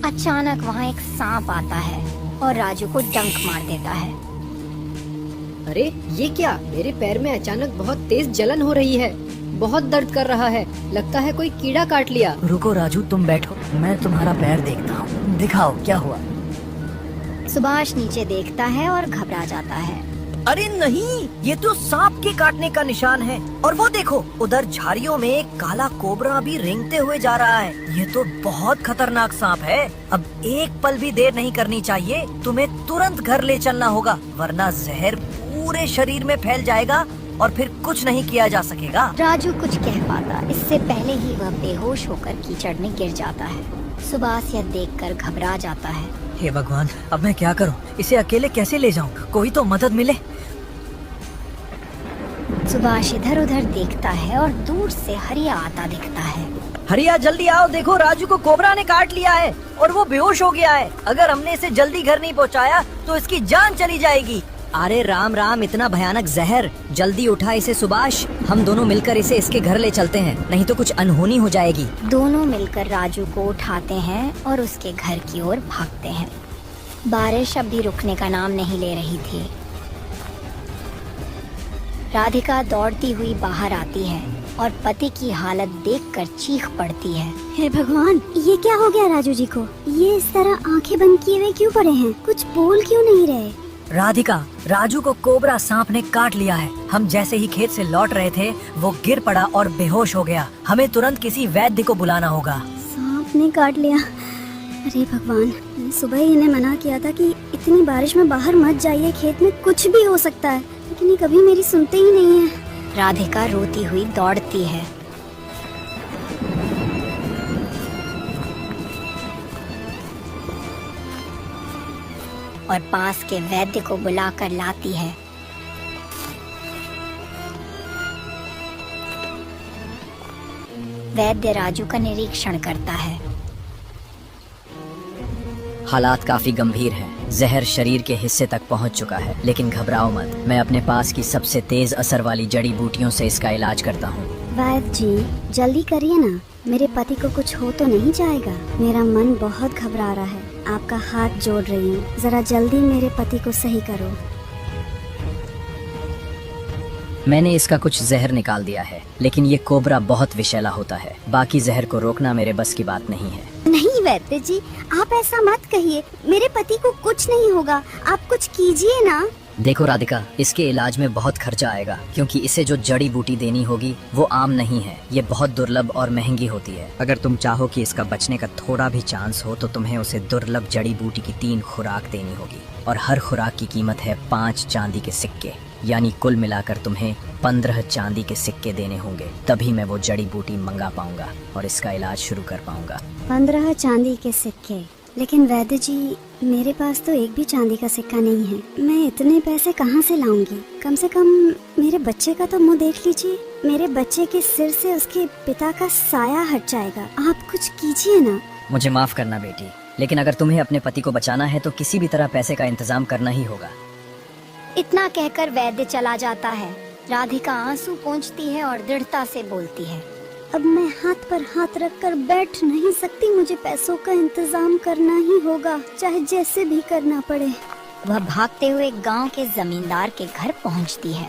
अचानक वहाँ एक सांप आता है और राजू को डंक मार देता है। अरे ये क्या, मेरे पैर में अचानक बहुत तेज जलन हो रही है, बहुत दर्द कर रहा है, लगता है कोई कीड़ा काट लिया। रुको राजू, तुम बैठो, मैं तुम्हारा पैर देखता हूँ। दिखाओ क्या हुआ। सुभाष नीचे देखता है और घबरा जाता है। अरे नहीं, ये तो सांप के काटने का निशान है। और वो देखो, उधर झाड़ियों में एक काला कोबरा भी रेंगते हुए जा रहा है। ये तो बहुत खतरनाक सांप है। अब एक पल भी देर नहीं करनी चाहिए, तुम्हें तुरंत घर ले चलना होगा, वरना जहर पूरे शरीर में फैल जाएगा और फिर कुछ नहीं किया जा सकेगा। राजू कुछ कह पाता, इससे पहले ही वह बेहोश होकर कीचड़ में गिर जाता है। सुभाष यह देखकर घबरा जाता है। हे भगवान, अब मैं क्या करूं? इसे अकेले कैसे ले जाऊं? कोई तो मदद मिले। सुभाष इधर उधर देखता है और दूर से हरिया आता दिखता है। हरिया जल्दी आओ, देखो राजू को कोबरा ने काट लिया है और वो बेहोश हो गया है। अगर हमने इसे जल्दी घर नहीं पहुंचाया तो इसकी जान चली जाएगी। अरे राम राम, इतना भयानक जहर, जल्दी उठा इसे सुभाष, हम दोनों मिलकर इसे इसके घर ले चलते हैं, नहीं तो कुछ अनहोनी हो जाएगी। दोनों मिलकर राजू को उठाते हैं और उसके घर की ओर भागते हैं। बारिश अब भी रुकने का नाम नहीं ले रही थी। राधिका दौड़ती हुई बाहर आती है और पति की हालत देखकर चीख पड़ती है। हे भगवान, ये क्या हो गया राजू जी को? ये इस तरह आंखें बंद किए हुए क्यों पड़े हैं? कुछ बोल क्यों नहीं रहे? राधिका, राजू को कोबरा सांप ने काट लिया है। हम जैसे ही खेत से लौट रहे थे, वो गिर पड़ा और बेहोश हो गया। हमें तुरंत किसी वैद्य को बुलाना होगा। सांप ने काट लिया? अरे भगवान, मैं सुबह ही इन्हें मना किया था कि इतनी बारिश में बाहर मत जाइए, खेत में कुछ भी हो सकता है, लेकिन ये कभी मेरी सुनते ही नहीं है। राधिका रोती हुई दौड़ती है। और पास के वैद्य को बुलाकर लाती है। वैद्य राजू का निरीक्षण करता है। हालात काफी गंभीर हैं। जहर शरीर के हिस्से तक पहुंच चुका है, लेकिन घबराओ मत, मैं अपने पास की सबसे तेज असर वाली जड़ी बूटियों से इसका इलाज करता हूँ। वैद्य जी, जल्दी करिए ना, मेरे पति को कुछ हो तो नहीं जाएगा? मेरा मन बहुत घबरा रहा है, आपका हाथ जोड़ रही हूँ, जरा जल्दी मेरे पति को सही करो। मैंने इसका कुछ जहर निकाल दिया है, लेकिन ये कोबरा बहुत विषैला होता है। बाकी जहर को रोकना मेरे बस की बात नहीं है। नहीं वैद्य जी, आप ऐसा मत कहिए, मेरे पति को कुछ नहीं होगा, आप कुछ कीजिए ना। देखो राधिका, इसके इलाज में बहुत खर्चा आएगा, क्योंकि इसे जो जड़ी बूटी देनी होगी वो आम नहीं है, ये बहुत दुर्लभ और महंगी होती है। अगर तुम चाहो कि इसका बचने का थोड़ा भी चांस हो तो तुम्हें उसे दुर्लभ जड़ी बूटी की 3 खुराक देनी होगी, और हर खुराक की कीमत है 5 चांदी के सिक्के, यानी कुल मिलाकर तुम्हें 15 चांदी के सिक्के देने होंगे। तभी मैं वो जड़ी बूटी मंगा पाऊंगा और इसका इलाज शुरू कर पाऊंगा। 15 चांदी के सिक्के? लेकिन वैद्य जी, मेरे पास तो एक भी चांदी का सिक्का नहीं है, मैं इतने पैसे कहाँ से लाऊंगी? कम से कम मेरे बच्चे का तो मुंह देख लीजिए, मेरे बच्चे के सिर से उसके पिता का साया हट जाएगा, आप कुछ कीजिए ना। मुझे माफ करना बेटी, लेकिन अगर तुम्हें अपने पति को बचाना है तो किसी भी तरह पैसे का इंतजाम करना ही होगा। इतना कहकर वैद्य चला जाता है। राधिका आंसू पोंछती है और दृढ़ता से बोलती है, अब मैं हाथ पर हाथ रखकर बैठ नहीं सकती, मुझे पैसों का इंतजाम करना ही होगा, चाहे जैसे भी करना पड़े। वह भागते हुए गांव के जमींदार के घर पहुंचती है।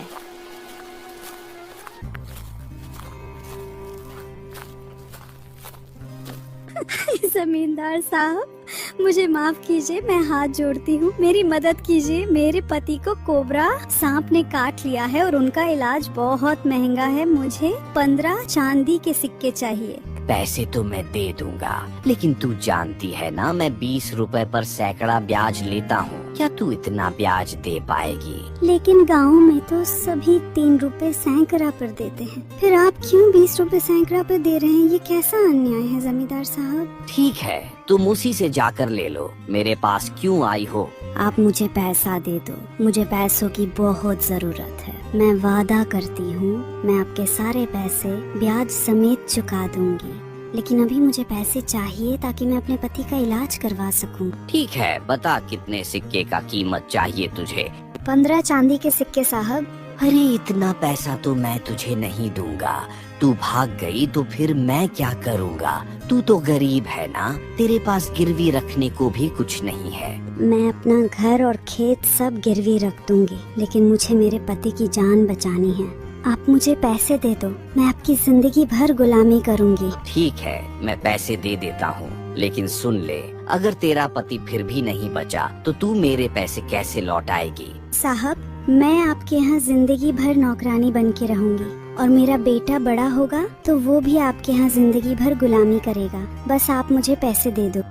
जमींदार साहब, मुझे माफ कीजिए, मैं हाथ जोड़ती हूँ, मेरी मदद कीजिए। मेरे पति को कोबरा सांप ने काट लिया है और उनका इलाज बहुत महंगा है, मुझे 15 चांदी के सिक्के चाहिए। पैसे तो मैं दे दूंगा, लेकिन तू जानती है ना, मैं 20 रुपए पर सैकड़ा ब्याज लेता हूँ। क्या तू इतना ब्याज दे पाएगी? लेकिन गांव में तो सभी 3 रुपए सैकड़ा पर देते हैं, फिर आप क्यों 20 रुपए सैकड़ा पर दे रहे हैं? ये कैसा अन्याय है जमींदार साहब। ठीक है, तुम उसी से जाकर ले लो, मेरे पास क्यों आई हो? आप मुझे पैसा दे दो, मुझे पैसों की बहुत जरूरत है। मैं वादा करती हूँ, मैं आपके सारे पैसे ब्याज समेत चुका दूंगी, लेकिन अभी मुझे पैसे चाहिए ताकि मैं अपने पति का इलाज करवा सकूं। ठीक है, बता कितने सिक्के का कीमत चाहिए तुझे? 15 चांदी के सिक्के साहब। अरे इतना पैसा तो मैं तुझे नहीं दूंगा। तू भाग गई तो फिर मैं क्या करूँगा? तू तो गरीब है ना, तेरे पास गिरवी रखने को भी कुछ नहीं है। मैं अपना घर और खेत सब गिरवी रख दूंगी, लेकिन मुझे मेरे पति की जान बचानी है। आप मुझे पैसे दे दो, मैं आपकी जिंदगी भर गुलामी करूंगी। ठीक है, मैं पैसे दे देता हूँ, लेकिन सुन ले, अगर तेरा पति फिर भी नहीं बचा तो तू मेरे पैसे कैसे लौटाएगी? साहब, मैं आपके यहाँ जिंदगी भर नौकरानी बन के रहूंगी और मेरा बेटा बड़ा होगा तो वो भी आपके यहाँ जिंदगी भर गुलामी करेगा। बस आप मुझे पैसे दे दो।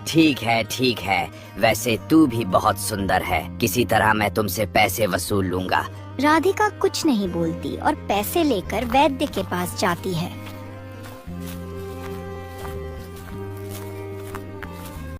ठीक है, वैसे तू भी बहुत सुंदर है, किसी तरह मैं तुमसे पैसे वसूल लूंगा। राधिका कुछ नहीं बोलती और पैसे लेकर वैद्य के पास जाती है।